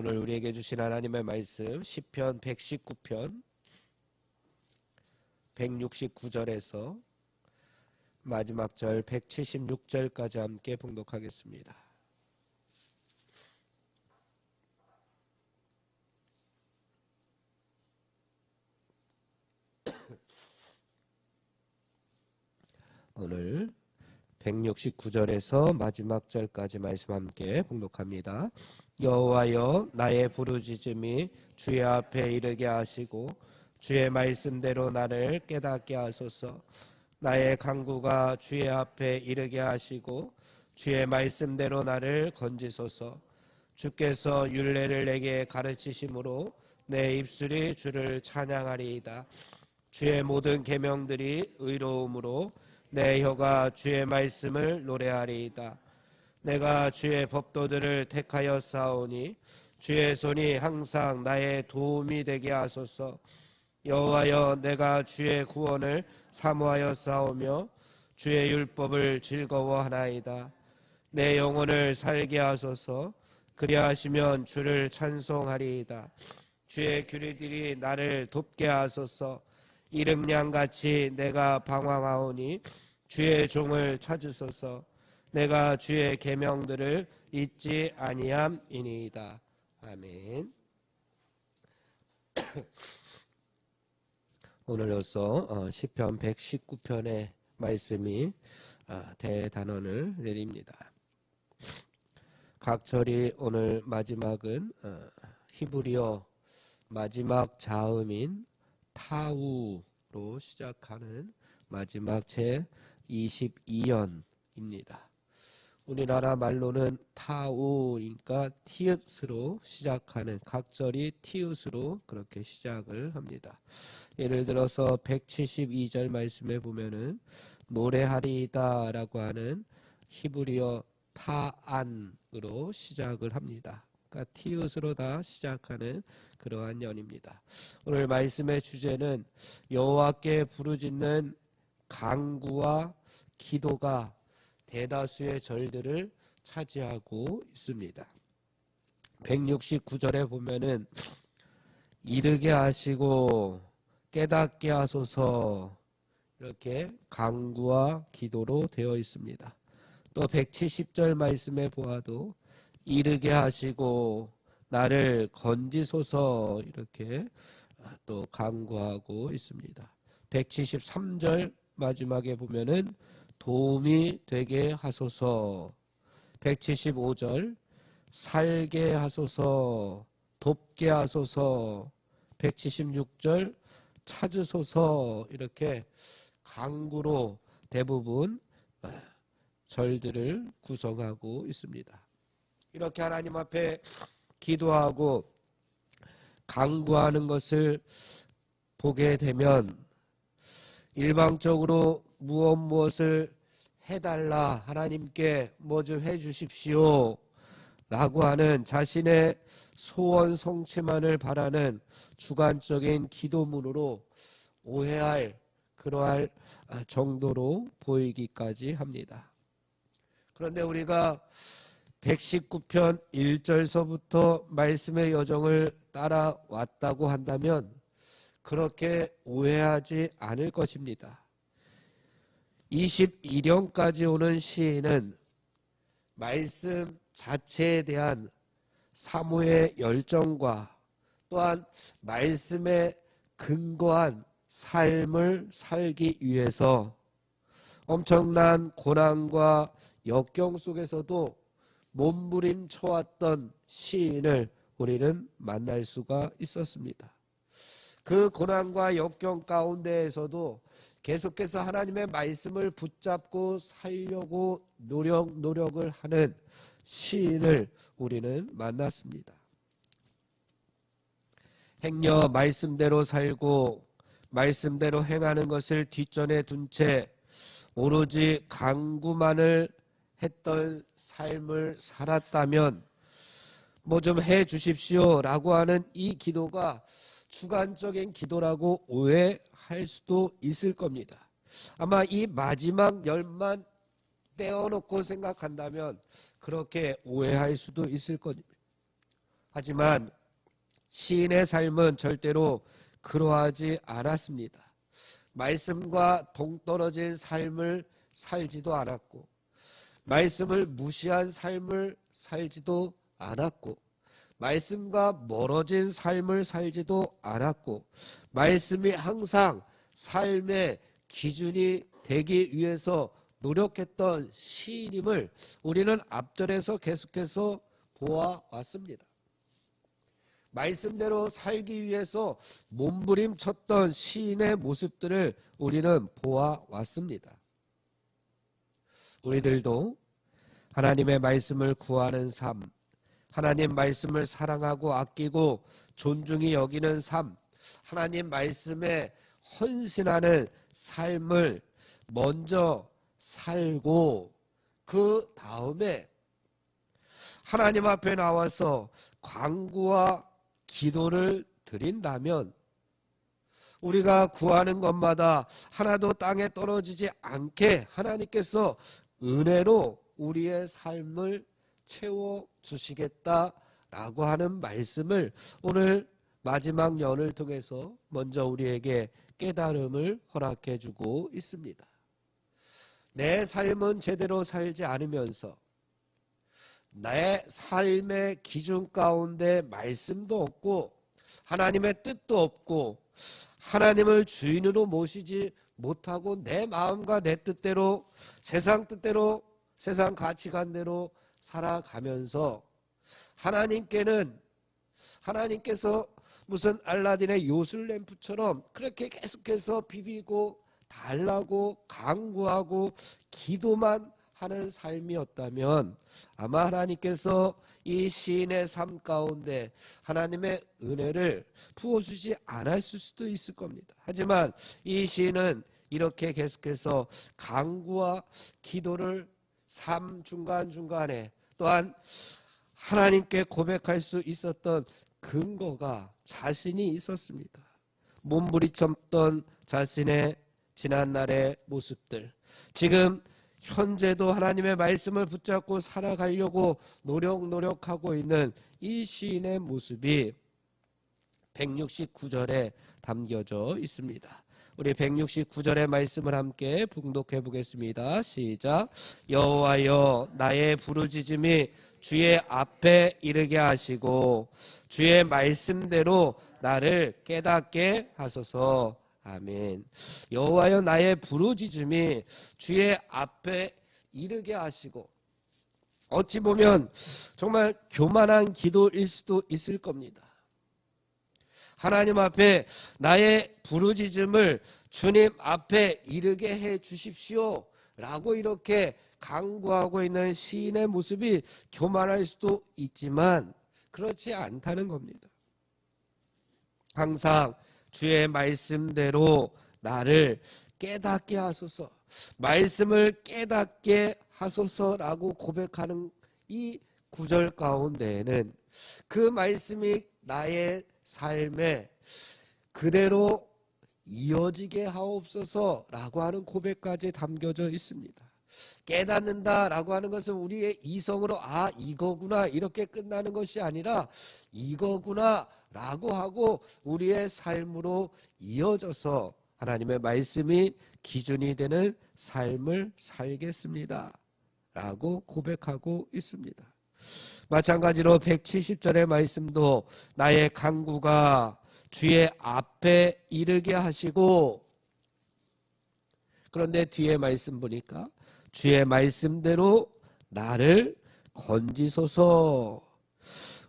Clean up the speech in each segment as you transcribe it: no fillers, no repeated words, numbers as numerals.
오늘 우리에게 주신 하나님의 말씀 시편 119편 169절에서 마지막 절 176절까지 함께 봉독하겠습니다. 오늘 169절에서 마지막 절까지 말씀 함께 봉독합니다. 여호와여, 나의 부르짖음이 주의 앞에 이르게 하시고 주의 말씀대로 나를 깨닫게 하소서. 나의 간구가 주의 앞에 이르게 하시고 주의 말씀대로 나를 건지소서. 주께서 율례를 내게 가르치심으로 내 입술이 주를 찬양하리이다. 주의 모든 계명들이 의로움으로 내 혀가 주의 말씀을 노래하리이다. 내가 주의 법도들을 택하여 싸우니 주의 손이 항상 나의 도움이 되게 하소서. 여호와여, 내가 주의 구원을 사모하여 싸우며 주의 율법을 즐거워하나이다. 내 영혼을 살게 하소서. 그리하시면 주를 찬송하리이다. 주의 규례들이 나를 돕게 하소서. 이름양같이 내가 방황하오니 주의 종을 찾으소서. 내가 주의 계명들을 잊지 아니함이니이다. 아멘. 오늘로써 시편 119편의 말씀이 대단원을 내립니다. 각 절이 오늘 마지막은 히브리어 마지막 자음인 타우로 시작하는 마지막 제 22연입니다. 우리나라 말로는 타우니까 티읕으로 시작하는, 각절이 티읕으로 그렇게 시작을 합니다. 예를 들어서 172절 말씀에 보면은 노래하리이다 라고 하는 히브리어 타안으로 시작을 합니다. 그러니까 티읕으로 다 시작하는 그러한 연입니다. 오늘 말씀의 주제는 여호와께 부르짖는 간구와 기도가 대다수의 절들을 차지하고 있습니다. 169절에 보면은 이르게 하시고 깨닫게 하소서, 이렇게 간구와 기도로 되어 있습니다. 또 170절 말씀에 보아도 이르게 하시고 나를 건지소서, 이렇게 또 간구하고 있습니다. 173절 마지막에 보면은 도움이 되게 하소서, 175절 살게 하소서, 돕게 하소서, 176절 찾으소서, 이렇게 간구로 대부분 절들을 구성하고 있습니다. 이렇게 하나님 앞에 기도하고 간구하는 것을 보게 되면 일방적으로 무엇을 해달라, 하나님께 뭐 좀 해주십시오 라고 하는 자신의 소원 성취만을 바라는 주관적인 기도문으로 오해할 그러할 정도로 보이기까지 합니다. 그런데 우리가 119편 1절서부터 말씀의 여정을 따라왔다고 한다면 그렇게 오해하지 않을 것입니다. 21형까지 오는 시인은 말씀 자체에 대한 사모의 열정과 또한 말씀에 근거한 삶을 살기 위해서 엄청난 고난과 역경 속에서도 몸부림쳐왔던 시인을 우리는 만날 수가 있었습니다. 그 고난과 역경 가운데에서도 계속해서 하나님의 말씀을 붙잡고 살려고 노력을 하는 시인을 우리는 만났습니다. 행여 말씀대로 살고 말씀대로 행하는 것을 뒷전에 둔 채 오로지 간구만을 했던 삶을 살았다면 뭐 좀 해 주십시오 라고 하는 이 기도가 주관적인 기도라고 오해할 수도 있을 겁니다. 아마 이 마지막 열만 떼어놓고 생각한다면 그렇게 오해할 수도 있을 겁니다. 하지만 시인의 삶은 절대로 그러하지 않았습니다. 말씀과 동떨어진 삶을 살지도 않았고, 말씀을 무시한 삶을 살지도 않았고, 말씀과 멀어진 삶을 살지도 않았고, 말씀이 항상 삶의 기준이 되기 위해서 노력했던 시인임을 우리는 앞절에서 계속해서 보아왔습니다. 말씀대로 살기 위해서 몸부림쳤던 시인의 모습들을 우리는 보아왔습니다. 우리들도 하나님의 말씀을 구하는 삶, 하나님 말씀을 사랑하고 아끼고 존중히 여기는 삶, 하나님 말씀에 헌신하는 삶을 먼저 살고 그 다음에 하나님 앞에 나와서 간구와 기도를 드린다면 우리가 구하는 것마다 하나도 땅에 떨어지지 않게 하나님께서 은혜로 우리의 삶을 채워주시겠다라고 하는 말씀을 오늘 마지막 연을 통해서 먼저 우리에게 깨달음을 허락해 주고 있습니다. 내 삶은 제대로 살지 않으면서 내 삶의 기준 가운데 말씀도 없고 하나님의 뜻도 없고 하나님을 주인으로 모시지 못하고 내 마음과 내 뜻대로 세상 뜻대로 세상 가치관대로 살아가면서 하나님께서 무슨 알라딘의 요술램프처럼 그렇게 계속해서 비비고 달라고 간구하고 기도만 하는 삶이었다면 아마 하나님께서 이 시인의 삶 가운데 하나님의 은혜를 부어주지 않았을 수도 있을 겁니다. 하지만 이 시인은 이렇게 계속해서 간구와 기도를 삶 중간중간에 또한 하나님께 고백할 수 있었던 근거가 자신이 있었습니다. 몸부림쳤던 자신의 지난날의 모습들, 지금 현재도 하나님의 말씀을 붙잡고 살아가려고 노력하고 있는 이 시인의 모습이 169절에 담겨져 있습니다. 우리 169절의 말씀을 함께 봉독해 보겠습니다. 시작. 여호와여, 나의 부르짖음이 주의 앞에 이르게 하시고 주의 말씀대로 나를 깨닫게 하소서. 아멘. 여호와여, 나의 부르짖음이 주의 앞에 이르게 하시고, 어찌 보면 정말 교만한 기도일 수도 있을 겁니다. 하나님 앞에 나의 부르짖음을 주님 앞에 이르게 해 주십시오 라고 이렇게 간구하고 있는 시인의 모습이 교만할 수도 있지만 그렇지 않다는 겁니다. 항상 주의 말씀대로 나를 깨닫게 하소서, 말씀을 깨닫게 하소서라고 고백하는 이 구절 가운데에는 그 말씀이 나의 삶에 그대로 이어지게 하옵소서라고 하는 고백까지 담겨져 있습니다. 깨닫는다라고 하는 것은 우리의 이성으로 이거구나 이렇게 끝나는 것이 아니라 이거구나 라고 하고 우리의 삶으로 이어져서 하나님의 말씀이 기준이 되는 삶을 살겠습니다 라고 고백하고 있습니다. 마찬가지로 170절의 말씀도 나의 간구가 주의 앞에 이르게 하시고, 그런데 뒤에 말씀 보니까 주의 말씀대로 나를 건지소서.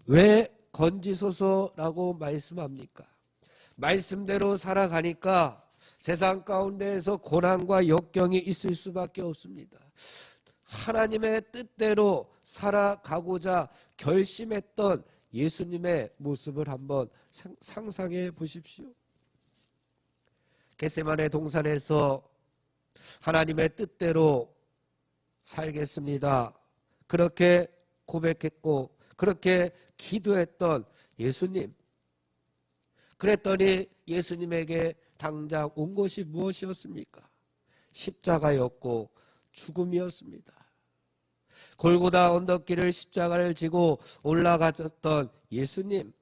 왜 건지소서라고 말씀합니까? 말씀대로 살아가니까 세상 가운데에서 고난과 역경이 있을 수밖에 없습니다. 하나님의 뜻대로 살아가고자 결심했던 예수님의 모습을 한번 상상해 보십시오. 겟세마네 동산에서 하나님의 뜻대로 살겠습니다, 그렇게 고백했고 그렇게 기도했던 예수님, 그랬더니 예수님에게 당장 온 것이 무엇이었습니까? 십자가였고 죽음이었습니다. 골고다 언덕길을 십자가를 지고 올라갔던 예수님,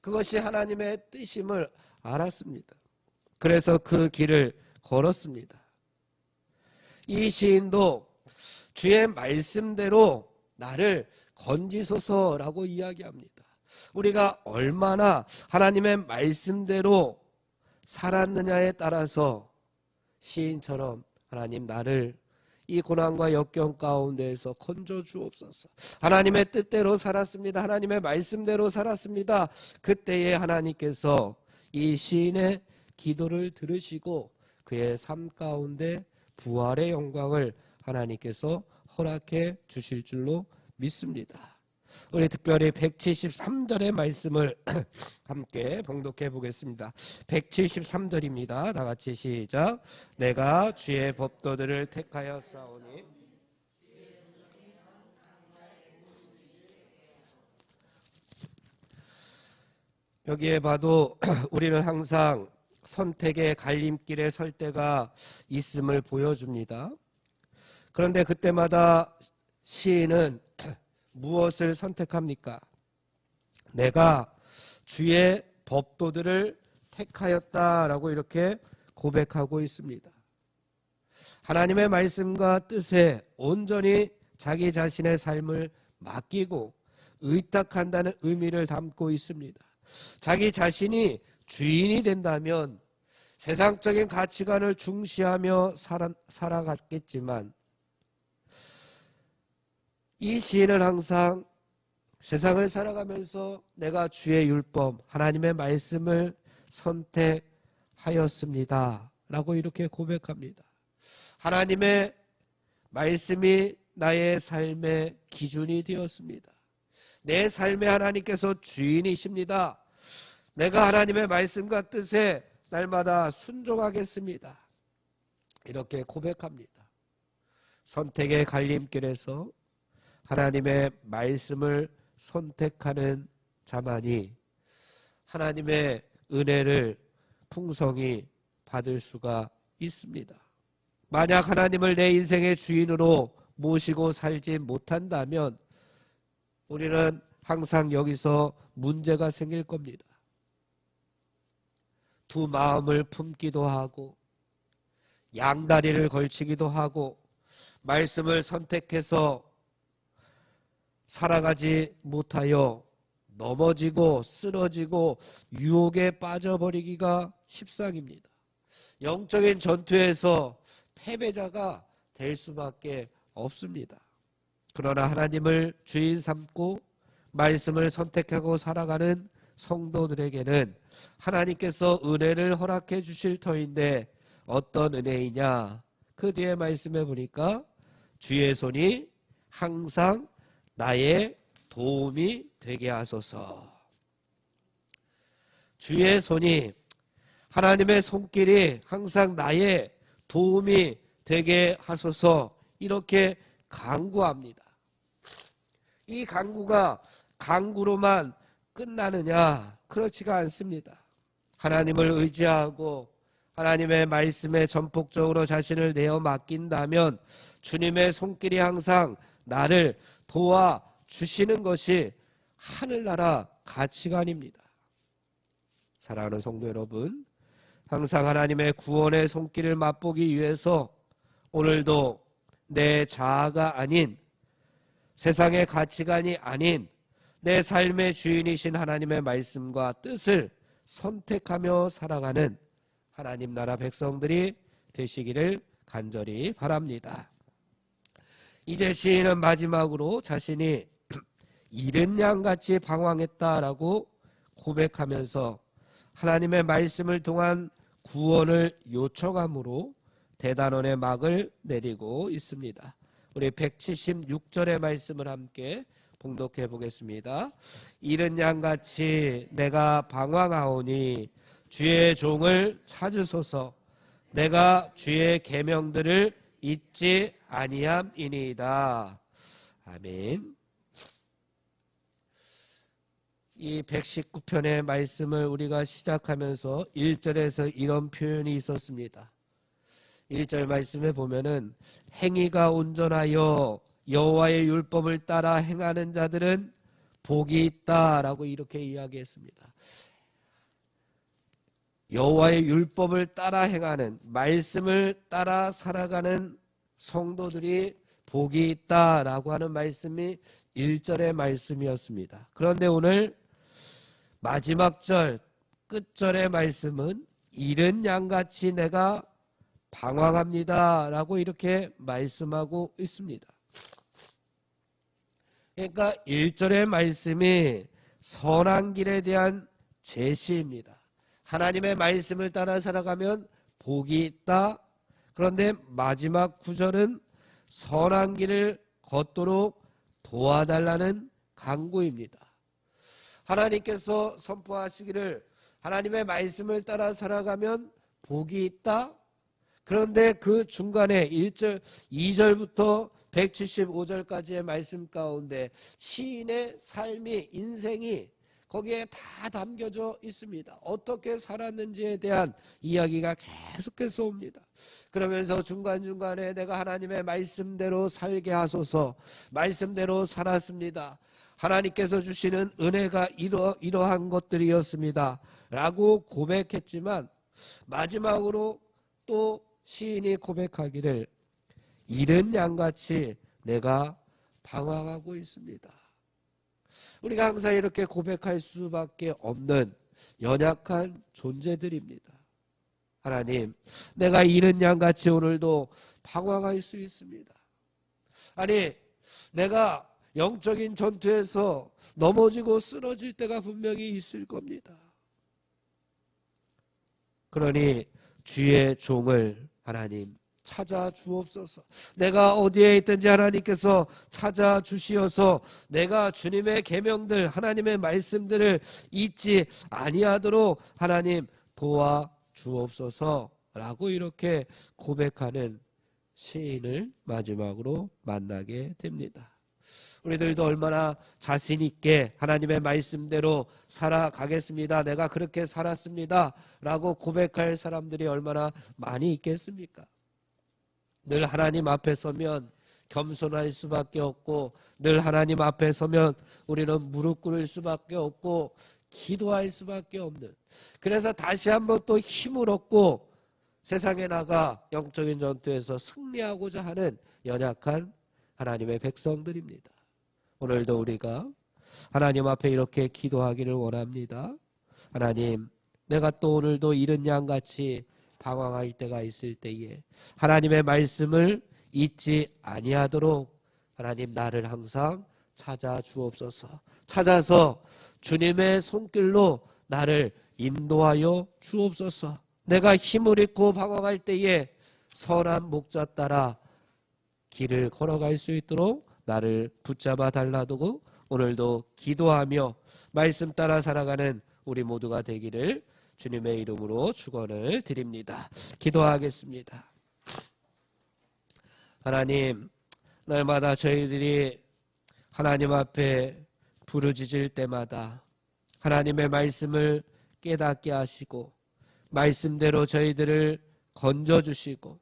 그것이 하나님의 뜻임을 알았습니다. 그래서 그 길을 걸었습니다. 이 시인도 주의 말씀대로 나를 건지소서라고 이야기합니다. 우리가 얼마나 하나님의 말씀대로 살았느냐에 따라서 시인처럼 하나님 나를 이 고난과 역경 가운데에서 건져 주옵소서. 하나님의 뜻대로 살았습니다. 하나님의 말씀대로 살았습니다. 그때에 하나님께서 이 시인의 기도를 들으시고 그의 삶 가운데 부활의 영광을 하나님께서 허락해 주실 줄로 믿습니다. 우리 특별히 173절의 말씀을 함께 봉독해 보겠습니다. 173절입니다. 다 같이 시작. 내가 주의 법도들을 택하여 싸우니 여기에 봐도 우리는 항상 선택의 갈림길에 설 때가 있음을 보여줍니다. 그런데 그때마다 시인은 무엇을 선택합니까? 내가 주의 법도들을 택하였다라고 이렇게 고백하고 있습니다. 하나님의 말씀과 뜻에 온전히 자기 자신의 삶을 맡기고 의탁한다는 의미를 담고 있습니다. 자기 자신이 주인이 된다면 세상적인 가치관을 중시하며 살아갔겠지만 이 시인은 항상 세상을 살아가면서 내가 주의 율법, 하나님의 말씀을 선택하였습니다 라고 이렇게 고백합니다. 하나님의 말씀이 나의 삶의 기준이 되었습니다. 내 삶에 하나님께서 주인이십니다. 내가 하나님의 말씀과 뜻에 날마다 순종하겠습니다. 이렇게 고백합니다. 선택의 갈림길에서 하나님의 말씀을 선택하는 자만이 하나님의 은혜를 풍성히 받을 수가 있습니다. 만약 하나님을 내 인생의 주인으로 모시고 살지 못한다면 우리는 항상 여기서 문제가 생길 겁니다. 두 마음을 품기도 하고 양다리를 걸치기도 하고 말씀을 선택해서 살아가지 못하여 넘어지고 쓰러지고 유혹에 빠져버리기가 십상입니다. 영적인 전투에서 패배자가 될 수밖에 없습니다. 그러나 하나님을 주인 삼고 말씀을 선택하고 살아가는 성도들에게는 하나님께서 은혜를 허락해 주실 터인데 어떤 은혜이냐? 그 뒤에 말씀해 보니까 주의 손이 항상 나의 도움이 되게 하소서. 주의 손이, 하나님의 손길이 항상 나의 도움이 되게 하소서, 이렇게 간구합니다. 이 간구가 간구로만 끝나느냐? 그렇지가 않습니다. 하나님을 의지하고 하나님의 말씀에 전폭적으로 자신을 내어 맡긴다면 주님의 손길이 항상 나를 도와주시는 것이 하늘나라 가치관입니다. 사랑하는 성도 여러분, 항상 하나님의 구원의 손길을 맛보기 위해서 오늘도 내 자아가 아닌, 세상의 가치관이 아닌 내 삶의 주인이신 하나님의 말씀과 뜻을 선택하며 살아가는 하나님 나라 백성들이 되시기를 간절히 바랍니다. 이제 시인은 마지막으로 자신이 잃은 양같이 방황했다라고 고백하면서 하나님의 말씀을 통한 구원을 요청함으로 대단원의 막을 내리고 있습니다. 우리 176절의 말씀을 함께 봉독해 보겠습니다. 잃은 양같이 내가 방황하오니 주의 종을 찾으소서. 내가 주의 계명들을 잊지 아니함이니이다. 아멘. 이 119편의 말씀을 우리가 시작하면서 1절에서 이런 표현이 있었습니다. 1절 말씀에 보면은 행위가 온전하여 여호와의 율법을 따라 행하는 자들은 복이 있다라고 이렇게 이야기했습니다. 여호와의 율법을 따라 행하는, 말씀을 따라 살아가는 성도들이 복이 있다라고 하는 말씀이 1절의 말씀이었습니다. 그런데 오늘 마지막 절 끝절의 말씀은 이른 양같이 내가 방황합니다 라고 이렇게 말씀하고 있습니다. 그러니까 1절의 말씀이 선한 길에 대한 제시입니다. 하나님의 말씀을 따라 살아가면 복이 있다. 그런데 마지막 구절은 선한 길을 걷도록 도와달라는 간구입니다. 하나님께서 선포하시기를 하나님의 말씀을 따라 살아가면 복이 있다. 그런데 그 중간에 1절, 2절부터 175절까지의 말씀 가운데 시인의 삶이, 인생이 거기에 다 담겨져 있습니다. 어떻게 살았는지에 대한 이야기가 계속해서 옵니다. 그러면서 중간중간에 내가 하나님의 말씀대로 살게 하소서, 말씀대로 살았습니다, 하나님께서 주시는 은혜가 이러한 것들이었습니다 라고 고백했지만 마지막으로 또 시인이 고백하기를 이른 양같이 내가 방황하고 있습니다. 우리가 항상 이렇게 고백할 수밖에 없는 연약한 존재들입니다. 하나님, 내가 이른 양같이 오늘도 방황할 수 있습니다. 아니, 내가 영적인 전투에서 넘어지고 쓰러질 때가 분명히 있을 겁니다. 그러니 주의 종을 하나님 찾아 주옵소서. 내가 어디에 있든지 하나님께서 찾아 주시어서 내가 주님의 계명들, 하나님의 말씀들을 잊지 아니하도록 하나님 도와 주옵소서라고 이렇게 고백하는 시인을 마지막으로 만나게 됩니다. 우리들도 얼마나 자신 있게 하나님의 말씀대로 살아가겠습니다, 내가 그렇게 살았습니다 라고 고백할 사람들이 얼마나 많이 있겠습니까? 늘 하나님 앞에 서면 겸손할 수밖에 없고, 늘 하나님 앞에 서면 우리는 무릎 꿇을 수밖에 없고 기도할 수밖에 없는, 그래서 다시 한번 또 힘을 얻고 세상에 나가 영적인 전투에서 승리하고자 하는 연약한 하나님의 백성들입니다. 오늘도 우리가 하나님 앞에 이렇게 기도하기를 원합니다. 하나님, 내가 또 오늘도 이른 양같이 방황할 때가 있을 때에 하나님의 말씀을 잊지 아니하도록 하나님 나를 항상 찾아 주옵소서. 찾아서 주님의 손길로 나를 인도하여 주옵소서. 내가 힘을 잃고 방황할 때에 선한 목자 따라 길을 걸어갈 수 있도록 나를 붙잡아 달라두고 오늘도 기도하며 말씀 따라 살아가는 우리 모두가 되기를 주님의 이름으로 축원을 드립니다. 기도하겠습니다. 하나님, 날마다 저희들이 하나님 앞에 부르짖을 때마다 하나님의 말씀을 깨닫게 하시고 말씀대로 저희들을 건져주시고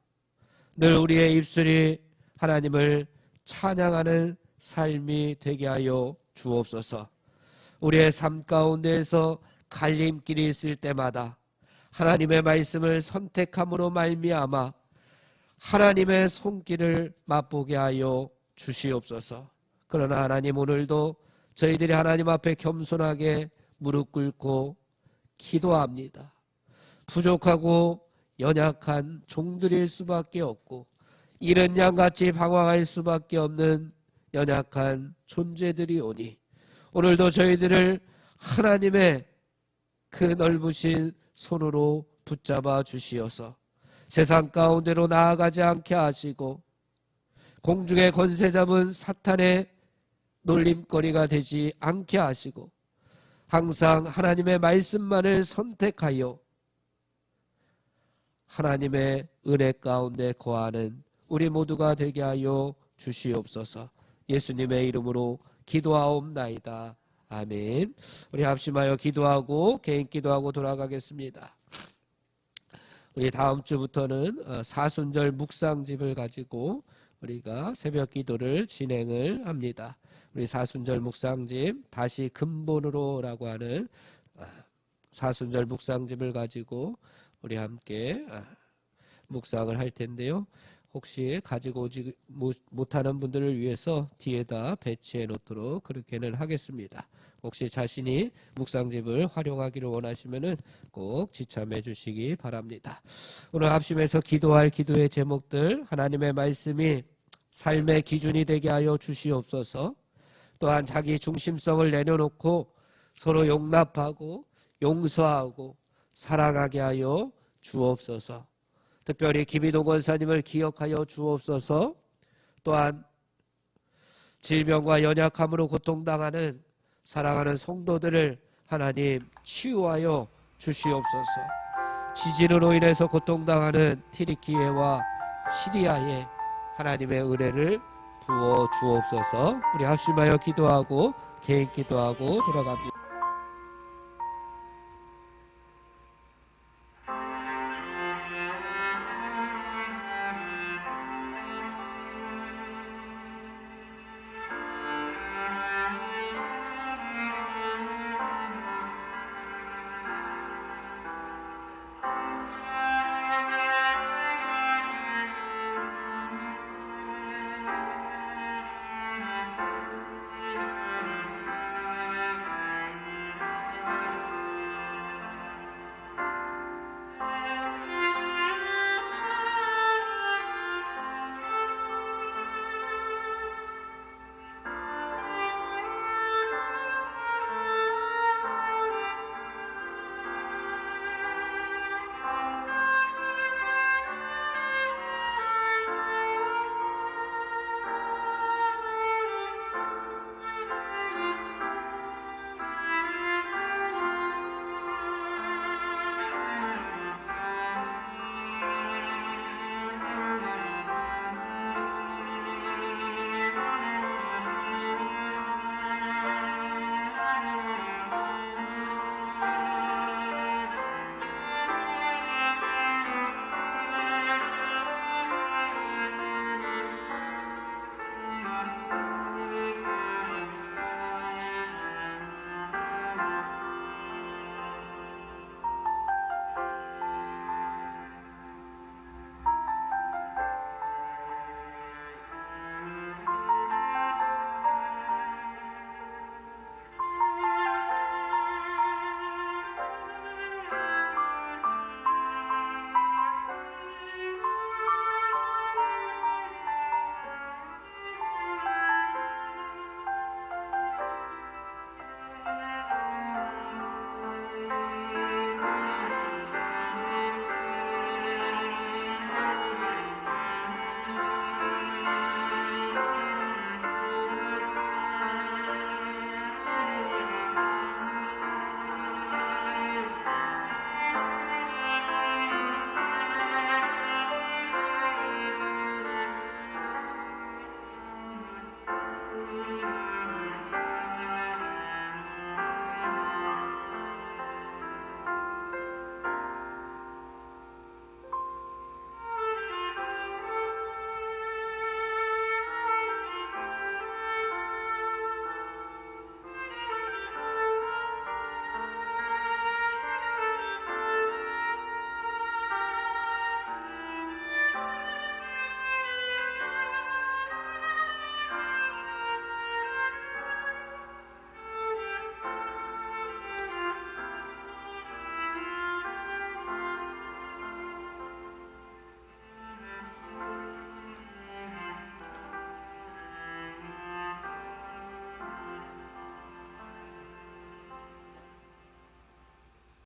늘 우리의 입술이 하나님을 찬양하는 삶이 되게 하여 주옵소서. 우리의 삶 가운데에서 갈림길이 있을 때마다 하나님의 말씀을 선택함으로 말미암아 하나님의 손길을 맛보게 하여 주시옵소서. 그러나 하나님, 오늘도 저희들이 하나님 앞에 겸손하게 무릎 꿇고 기도합니다. 부족하고 연약한 종들일 수밖에 없고 이른 양같이 방황할 수밖에 없는 연약한 존재들이 오니 오늘도 저희들을 하나님의 그 넓으신 손으로 붙잡아 주시어서 세상 가운데로 나아가지 않게 하시고 공중의 권세 잡은 사탄의 놀림거리가 되지 않게 하시고 항상 하나님의 말씀만을 선택하여 하나님의 은혜 가운데 거하는 우리 모두가 되게 하여 주시옵소서. 예수님의 이름으로 기도하옵나이다. 아멘. 우리 합심하여 기도하고 개인 기도하고 돌아가겠습니다. 우리 다음 주부터는 사순절 묵상집을 가지고 우리가 새벽 기도를 진행을 합니다. 우리 사순절 묵상집 다시 근본으로라고 하는 사순절 묵상집을 가지고 우리 함께 묵상을 할 텐데요. 혹시 가지고 오지 못하는 분들을 위해서 뒤에다 배치해 놓도록 그렇게는 하겠습니다. 혹시 자신이 묵상집을 활용하기를 원하시면은 꼭 지참해 주시기 바랍니다. 오늘 합심해서 기도할 기도의 제목들, 하나님의 말씀이 삶의 기준이 되게 하여 주시옵소서. 또한 자기 중심성을 내려놓고 서로 용납하고 용서하고 사랑하게 하여 주옵소서. 특별히 김희동 권사님을 기억하여 주옵소서. 또한 질병과 연약함으로 고통당하는 사랑하는 성도들을 하나님 치유하여 주시옵소서. 지진으로 인해서 고통당하는 튀르키예와 시리아에 하나님의 은혜를 부어 주옵소서. 우리 합심하여 기도하고 개인 기도하고 돌아갑니다.